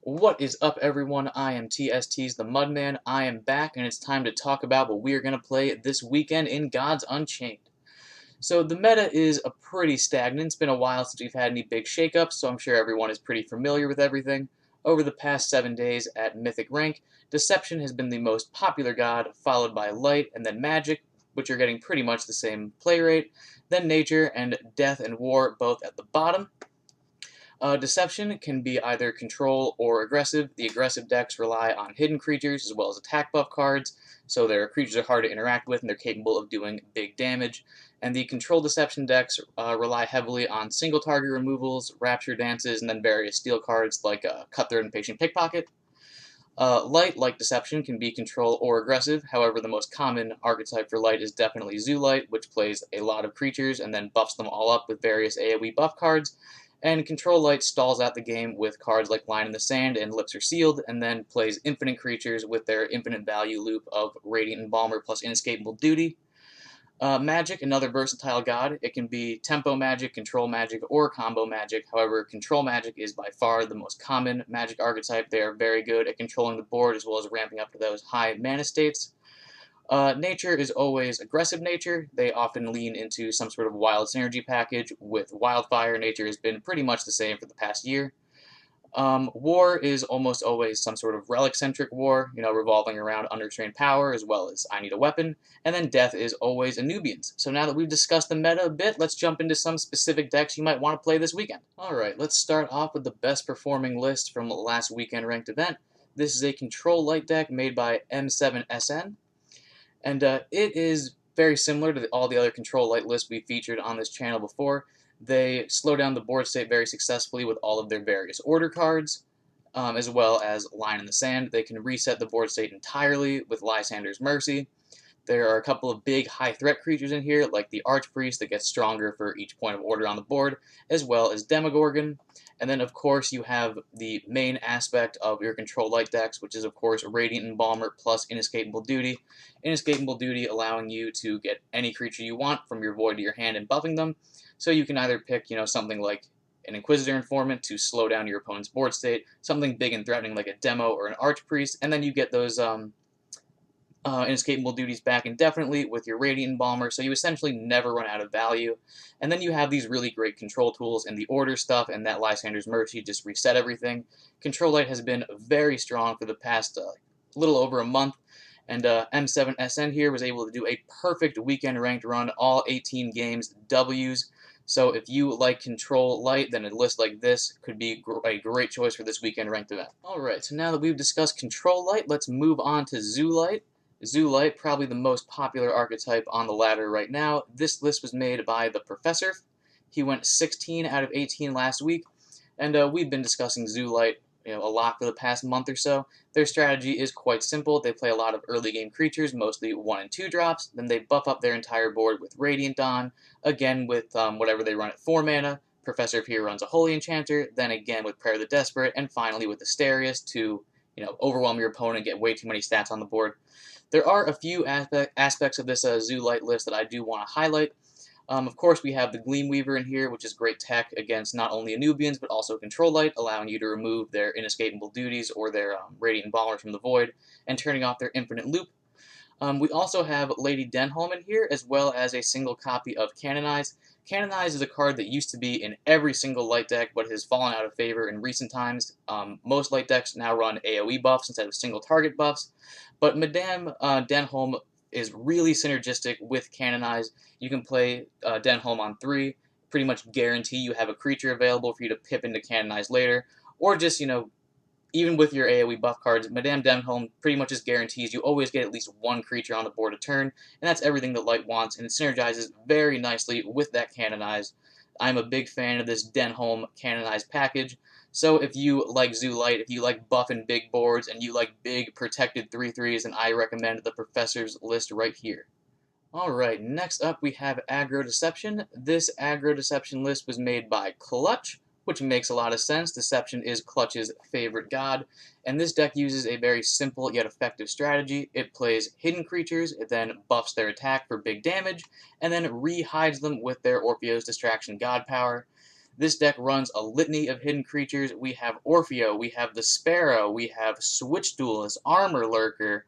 What is up, everyone? I am TST's the Mudman. I am back, and it's time to talk about what we are going to play this weekend in Gods Unchained. So the meta is a pretty stagnant. It's been a while since we've had any big shakeups, so I'm sure everyone is pretty familiar with everything. Over the past 7 days at Mythic rank, Deception has been the most popular god, followed by Light and then Magic, which are getting pretty much the same play rate, then Nature and Death and War both at the bottom. Deception can be either control or aggressive. The aggressive decks rely on hidden creatures as well as attack buff cards, so their creatures are hard to interact with and they're capable of doing big damage. And the control deception decks rely heavily on single target removals, rapture dances, and then various steal cards like Cutthroat and Patient Pickpocket. Light, like Deception, can be control or aggressive. However, the most common archetype for Light is definitely Zoo Light, which plays a lot of creatures and then buffs them all up with various AoE buff cards. And Control Light stalls out the game with cards like Line in the Sand and Lips Are Sealed, and then plays infinite creatures with their infinite value loop of Radiant Embalmer plus Inescapable Duty. Magic, another versatile god. It can be tempo magic, control magic, or combo magic. However, control magic is by far the most common magic archetype. They are very good at controlling the board as well as ramping up to those high mana states. Nature is always aggressive nature. They often lean into some sort of wild synergy package. With Wildfire, nature has been pretty much the same for the past year. War is almost always some sort of relic-centric war, revolving around Unrestrained Power as well as I Need a Weapon. And then Death is always Anubians. So now that we've discussed the meta a bit, let's jump into some specific decks you might want to play this weekend. Alright, let's start off with the best performing list from last weekend ranked event. This is a control light deck made by M7SN. And it is very similar to all the other control light lists we featured on this channel before. They slow down the board state very successfully with all of their various order cards, as well as Line in the Sand. They can reset the board state entirely with Lysander's Mercy. There are a couple of big high-threat creatures in here, like the Archpriest that gets stronger for each point of order on the board, as well as Demogorgon. And then, of course, you have the main aspect of your control light decks, which is, of course, Radiant Embalmer plus Inescapable Duty. Inescapable Duty allowing you to get any creature you want from your void to your hand and buffing them. So you can either pick, something like an Inquisitor Informant to slow down your opponent's board state, something big and threatening like a Demo or an Archpriest, and then you get those Inescapable Duties back indefinitely with your Radiant Embalmer, so you essentially never run out of value. And then you have these really great control tools and the order stuff, and that Lysander's Mercy just reset everything. Control Light has been very strong for the past little over a month, and M7SN here was able to do a perfect weekend ranked run, all 18 games W's. So if you like Control Light, then a list like this could be a great choice for this weekend ranked event. Alright, so now that we've discussed Control Light, let's move on to Zoo Light. Zoo Light, probably the most popular archetype on the ladder right now. This list was made by the Professor. He went 16 out of 18 last week, and we've been discussing Zoo Light a lot for the past month or so. Their strategy is quite simple. They play a lot of early game creatures, mostly 1 and 2 drops, then they buff up their entire board with Radiant Dawn, again with whatever they run at 4 mana. Professor here runs a Holy Enchanter, then again with Prayer of the Desperate, and finally with Asterius to overwhelm your opponent and get way too many stats on the board. There are a few aspects of this Zoo Light list that I do want to highlight. Of course, we have the Gleamweaver in here, which is great tech against not only Anubians, but also Control Light, allowing you to remove their Inescapable Duties or their Radiant Embalmer from the Void, and turning off their Infinite Loop. We also have Lady Denholm in here, as well as a single copy of Canonize. Canonize is a card that used to be in every single light deck, but has fallen out of favor in recent times. Most light decks now run AoE buffs instead of single target buffs, but Madame Denholm is really synergistic with Canonize. You can play Denholm on 3, pretty much guarantee you have a creature available for you to pip into Canonize later, or just, even with your AoE buff cards, Madame Denholm pretty much just guarantees you always get at least 1 creature on the board a turn, and that's everything that Light wants, and it synergizes very nicely with that Canonize. I'm a big fan of this Denholm Canonize package, so if you like Zoo Light, if you like buffing big boards, and you like big protected 3/3s, then I recommend the Professor's list right here. Alright, next up we have Aggro Deception. This Aggro Deception list was made by Clutch, which makes a lot of sense. Deception is Clutch's favorite god, and this deck uses a very simple yet effective strategy. It plays hidden creatures, it then buffs their attack for big damage, and then re-hides them with their Orpheos Distraction God Power. This deck runs a litany of hidden creatures. We have Orfeo, we have the Sparrow, we have Switch Duelist, Armor Lurker,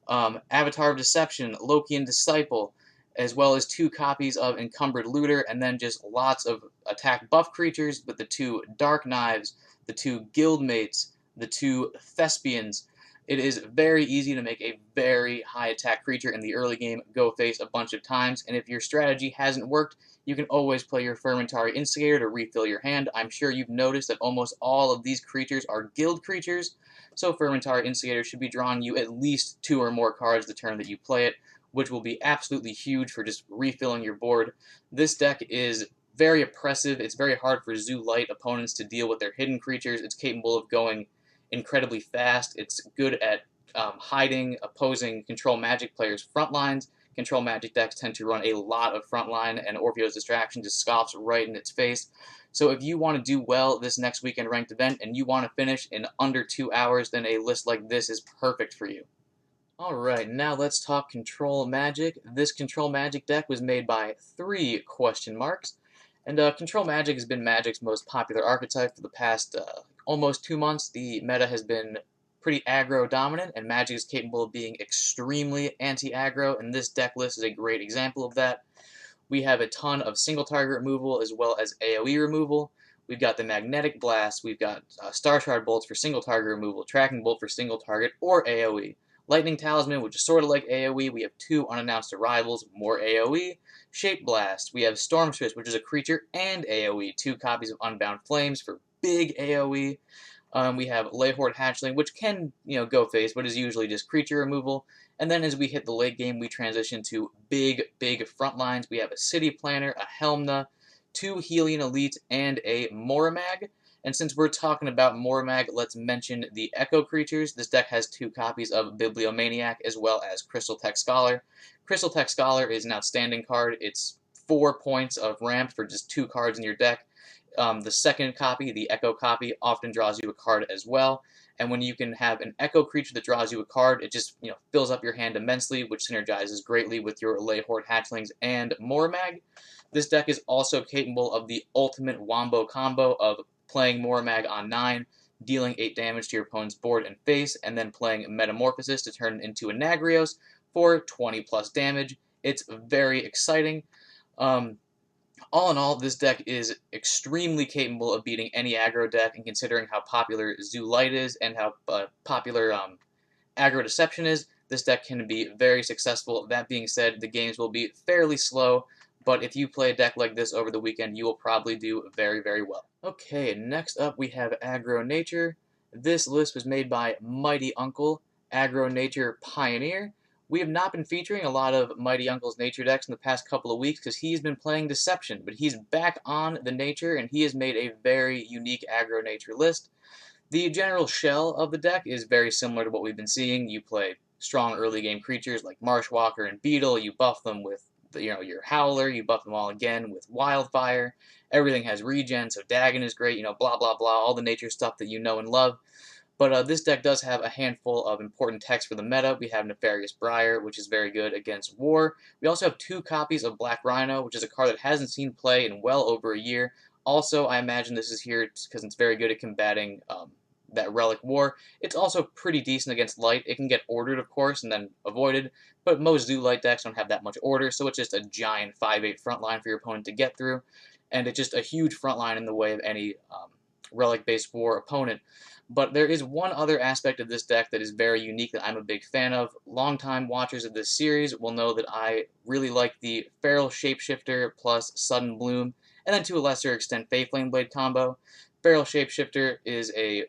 Avatar of Deception, Lokian Disciple, as well as 2 copies of Encumbered Looter, and then just lots of attack buff creatures with the 2 Dark Knives, the 2 Guildmates, the 2 Thespians. It is very easy to make a very high attack creature in the early game go face a bunch of times, and if your strategy hasn't worked, you can always play your Fermentari Instigator to refill your hand. I'm sure you've noticed that almost all of these creatures are guild creatures, so Fermentari Instigator should be drawing you at least 2 or more cards the turn that you play it, which will be absolutely huge for just refilling your board. This deck is very oppressive. It's very hard for Zoo Light opponents to deal with their hidden creatures. It's capable of going incredibly fast. It's good at hiding opposing Control Magic players' front lines. Control Magic decks tend to run a lot of frontline, and Orfeo's Distraction just scoffs right in its face. So if you want to do well this next weekend ranked event and you want to finish in under 2 hours, then a list like this is perfect for you. Alright, now let's talk Control Magic. This Control Magic deck was made by 3 question marks, and Control Magic has been Magic's most popular archetype for the past almost 2 months. The meta has been pretty aggro dominant, and Magic is capable of being extremely anti-aggro, and this deck list is a great example of that. We have a ton of single target removal as well as AoE removal. We've got the Magnetic Blast, we've got Star Shard Bolts for single target removal, Tracking Bolt for single target, or AoE. Lightning Talisman, which is sort of like AoE. We have 2 unannounced arrivals, more AoE. Shape Blast. We have Storm Switch, which is a creature and AoE. 2 copies of Unbound Flames for big AoE. We have Leyhorde Hatchling, which can, go face, but is usually just creature removal. And then as we hit the late game, we transition to big front lines. We have a City Planner, a Helmna, 2 Helion Elite, and a Moramag. And since we're talking about Moramag, let's mention the Echo creatures. This deck has 2 copies of Bibliomaniac as well as Crystal Tech Scholar. Crystal Tech Scholar is an outstanding card. It's 4 points of ramp for just 2 cards in your deck. The second copy, the Echo copy, often draws you a card as well. And when you can have an Echo creature that draws you a card, it just fills up your hand immensely, which synergizes greatly with your Leyhorde Hatchlings and Moramag. This deck is also capable of the ultimate wombo combo of playing Moramag on 9, dealing 8 damage to your opponent's board and face, and then playing Metamorphosis to turn it into a Nagrios for 20 plus damage. It's very exciting. All in all, this deck is extremely capable of beating any aggro deck, and considering how popular Zoo Light is and how popular Aggro Deception is, this deck can be very successful. That being said, the games will be fairly slow, but if you play a deck like this over the weekend, you will probably do very, very well. Okay, next up we have Aggro Nature. This list was made by Mighty Uncle, Aggro Nature Pioneer. We have not been featuring a lot of Mighty Uncle's Nature decks in the past couple of weeks because he's been playing Deception, but he's back on the Nature, and he has made a very unique Aggro Nature list. The general shell of the deck is very similar to what we've been seeing. You play strong early game creatures like Marshwalker and Beetle, you buff them with your Howler, you buff them all again with Wildfire. Everything has regen, so Dagon is great, blah, blah, blah, all the nature stuff that you know and love. But this deck does have a handful of important text for the meta. We have Nefarious Briar, which is very good against War. We also have 2 copies of Black Rhino, which is a card that hasn't seen play in well over a year. Also, I imagine this is here because it's very good at combating that Relic War. It's also pretty decent against Light. It can get ordered, of course, and then avoided, but most Zoo Light decks don't have that much order, so it's just a giant 5/8 frontline for your opponent to get through, and it's just a huge frontline in the way of any Relic-based War opponent. But there is one other aspect of this deck that is very unique that I'm a big fan of. Longtime watchers of this series will know that I really like the Feral Shapeshifter plus Sudden Bloom, and then to a lesser extent Faithflame Blade combo. Feral Shapeshifter is a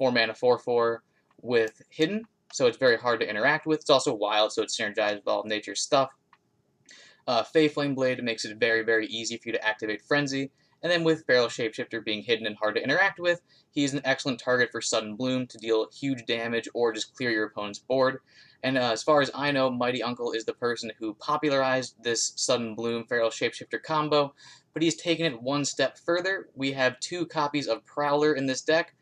4-mana 4/4 with Hidden, so it's very hard to interact with. It's also wild, so it's synergized with all of nature's stuff. Faithflame Blade makes it very, very easy for you to activate Frenzy. And then with Feral Shapeshifter being hidden and hard to interact with, he's an excellent target for Sudden Bloom to deal huge damage or just clear your opponent's board. And as far as I know, Mighty Uncle is the person who popularized this Sudden Bloom Feral Shapeshifter combo, but he's taken it one step further. We have 2 copies of Prowler in this deck,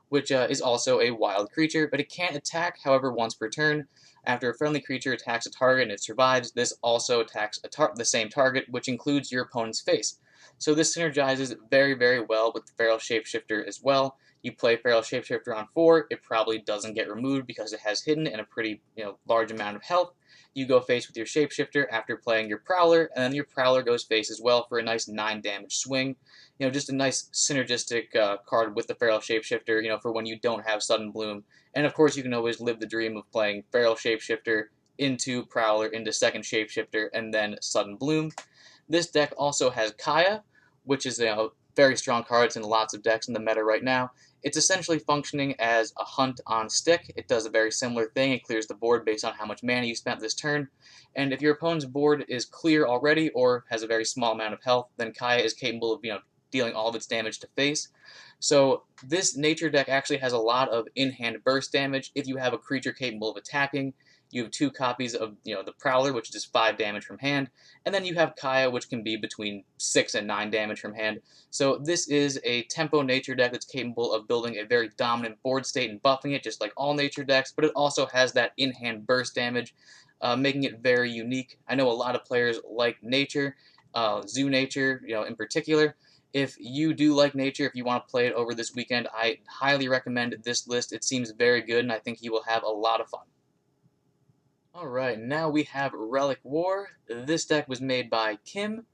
which is also a wild creature, but it can't attack, however, once per turn. After a friendly creature attacks a target and it survives, this also attacks the same target, which includes your opponent's face. So this synergizes very, very well with the Feral Shapeshifter as well. You play Feral Shapeshifter on 4, it probably doesn't get removed because it has hidden and a pretty large amount of health. You go face with your Shapeshifter after playing your Prowler, and then your Prowler goes face as well for a nice 9 damage swing. Just a nice synergistic card with the Feral Shapeshifter, for when you don't have Sudden Bloom. And of course, you can always live the dream of playing Feral Shapeshifter into Prowler, into second Shapeshifter, and then Sudden Bloom. This deck also has Kaya, which is a very strong card. It's in lots of decks in the meta right now. It's essentially functioning as a hunt on stick. It does a very similar thing. It clears the board based on how much mana you spent this turn. And if your opponent's board is clear already or has a very small amount of health, then Kaya is capable of dealing all of its damage to face. So this nature deck actually has a lot of in-hand burst damage. If you have a creature capable of attacking, you have 2 copies of the Prowler, which is 5 damage from hand, and then you have Kaya, which can be between 6 and 9 damage from hand. So this is a tempo nature deck that's capable of building a very dominant board state and buffing it, just like all nature decks, but it also has that in-hand burst damage, making it very unique. I know a lot of players like nature, Zoo Nature, in particular. If you do like nature, if you want to play it over this weekend, I highly recommend this list. It seems very good, and I think you will have a lot of fun. Alright, now we have Relic War. This deck was made by Kim.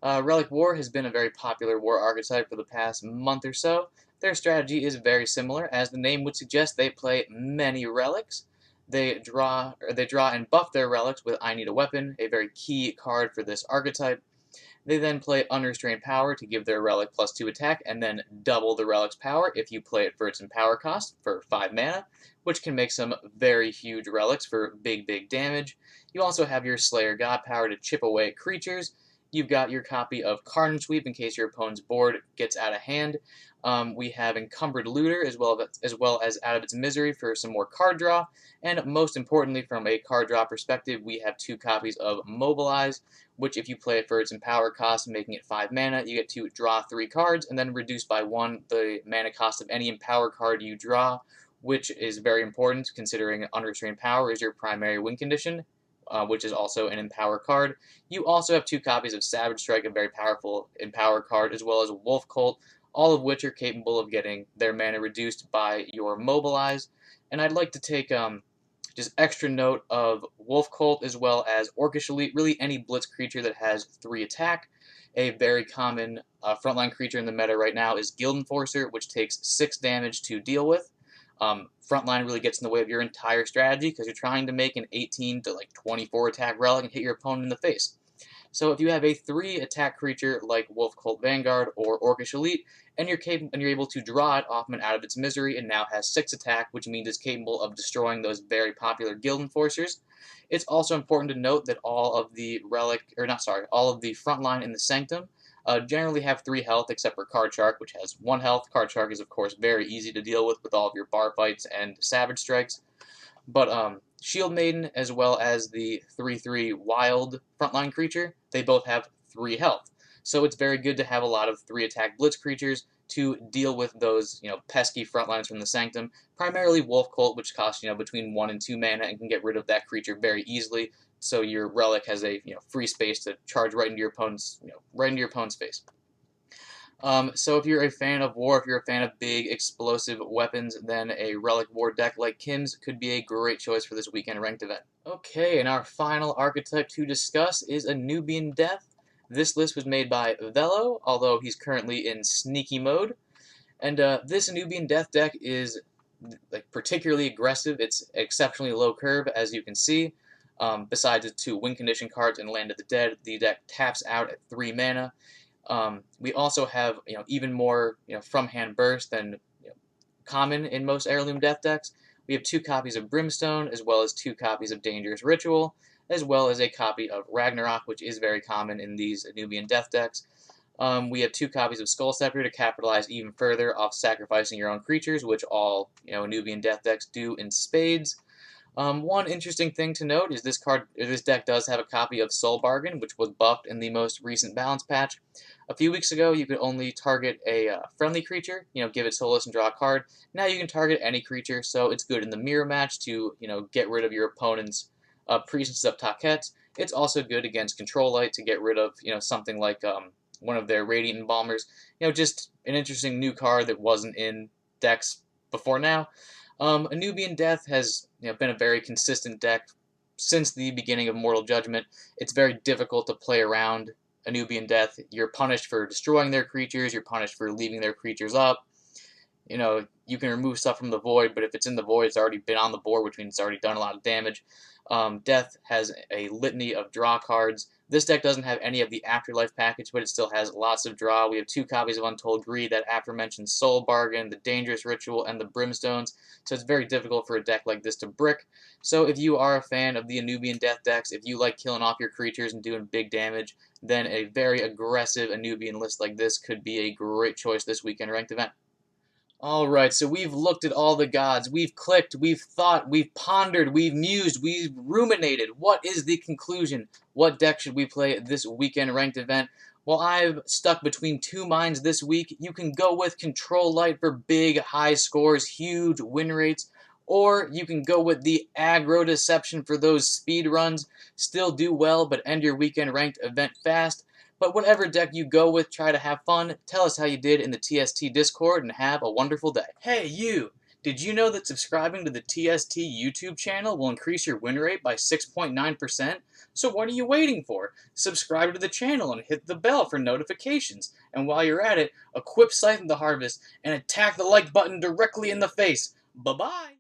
Relic War has been a very popular war archetype for the past month or so. Their strategy is very similar. As the name would suggest, they play many relics. They draw and buff their relics with I Need a Weapon, a very key card for this archetype. They then play Unrestrained Power to give their relic +2 attack, and then double the relic's power if you play it for its Empower cost for 5 mana, which can make some very huge relics for big, big damage. You also have your Slayer God power to chip away at creatures. You've got your copy of Carnage Sweep in case your opponent's board gets out of hand. We have Encumbered Looter as well as Out of Its Misery for some more card draw. And most importantly, from a card draw perspective, we have 2 copies of Mobilize, which if you play it for its Empower cost, making it 5 mana, you get to draw 3 cards, and then reduce by 1 the mana cost of any Empower card you draw, which is very important considering Unrestrained Power is your primary win condition, which is also an Empower card. You also have 2 copies of Savage Strike, a very powerful Empower card, as well as Wolf Cult, all of which are capable of getting their mana reduced by your Mobilize. And I'd like to take just extra note of Wolf Cult as well as Orcish Elite, really any Blitz creature that has 3 attack. A very common frontline creature in the meta right now is Guild Enforcer, which takes 6 damage to deal with. Frontline really gets in the way of your entire strategy because you're trying to make an 18 to 24 attack relic and hit your opponent in the face. So if you have a 3 attack creature like Wolf Cult Vanguard or Orcish Elite, and you're able to draw it off of Out of Its Misery, and now has 6 attack, which means it's capable of destroying those very popular Guild Enforcers. It's also important to note that all of the frontline in the Sanctum generally have 3 health, except for Card Shark, which has 1 health. Card Shark is, of course, very easy to deal with all of your bar fights and Savage Strikes. But Shield Maiden, as well as the 3/3 Wild frontline creature, they both have 3 health. So it's very good to have a lot of 3-attack Blitz creatures to deal with those, pesky frontlines from the Sanctum. Primarily Wolf Cult, which costs, between 1 and 2 mana and can get rid of that creature very easily. So your relic has a, free space to charge right into your opponent's, face. So if you're a fan of war, if you're a fan of big explosive weapons, then a Relic War deck like Kim's could be a great choice for this weekend ranked event. Okay, and our final archetype to discuss is Anubian Death. This list was made by Velo, although he's currently in sneaky mode. And this Anubian Death deck is particularly aggressive. It's exceptionally low curve, as you can see. Besides the 2 win condition cards and Land of the Dead, the deck taps out at 3 mana. We also have even more from hand burst than common in most Heirloom Death decks. We have 2 copies of Brimstone, as well as 2 copies of Dangerous Ritual, as well as a copy of Ragnarok, which is very common in these Anubian Death decks. We have 2 copies of Skull Scepter to capitalize even further off sacrificing your own creatures, which all Anubian Death decks do in spades. One interesting thing to note is this deck does have a copy of Soul Bargain, which was buffed in the most recent balance patch. A few weeks ago, you could only target a friendly creature, give it Soulless and draw a card. Now you can target any creature, so it's good in the mirror match to, get rid of your opponent's Priestess of Taket. It's also good against Control Light to get rid of, something like one of their Radiant Embalmers. Just an interesting new card that wasn't in decks before now. Anubian Death has been a very consistent deck since the beginning of Mortal Judgment. It's very difficult to play around Anubian Death. You're punished for destroying their creatures, you're punished for leaving their creatures up. You can remove stuff from the void, but if it's in the void, it's already been on the board, which means it's already done a lot of damage. Death has a litany of draw cards. This deck doesn't have any of the Afterlife package, but it still has lots of draw. We have 2 copies of Untold Greed, that aforementioned Soul Bargain, the Dangerous Ritual, and the Brimstones, so it's very difficult for a deck like this to brick. So if you are a fan of the Anubian Death decks, if you like killing off your creatures and doing big damage, then a very aggressive Anubian list like this could be a great choice this weekend ranked event. Alright, so we've looked at all the gods, we've clicked, we've thought, we've pondered, we've mused, we've ruminated. What is the conclusion? What deck should we play at this weekend ranked event? Well, I've stuck between 2 minds this week. You can go with Control Light for big, high scores, huge win rates, or you can go with the Aggro Deception for those speed runs, still do well, but end your weekend ranked event fast. But whatever deck you go with, try to have fun. Tell us how you did in the TST Discord, and have a wonderful day. Hey, you! Did you know that subscribing to the TST YouTube channel will increase your win rate by 6.9%? So what are you waiting for? Subscribe to the channel and hit the bell for notifications. And while you're at it, equip Scythe of the Harvest and attack the like button directly in the face. Bye-bye!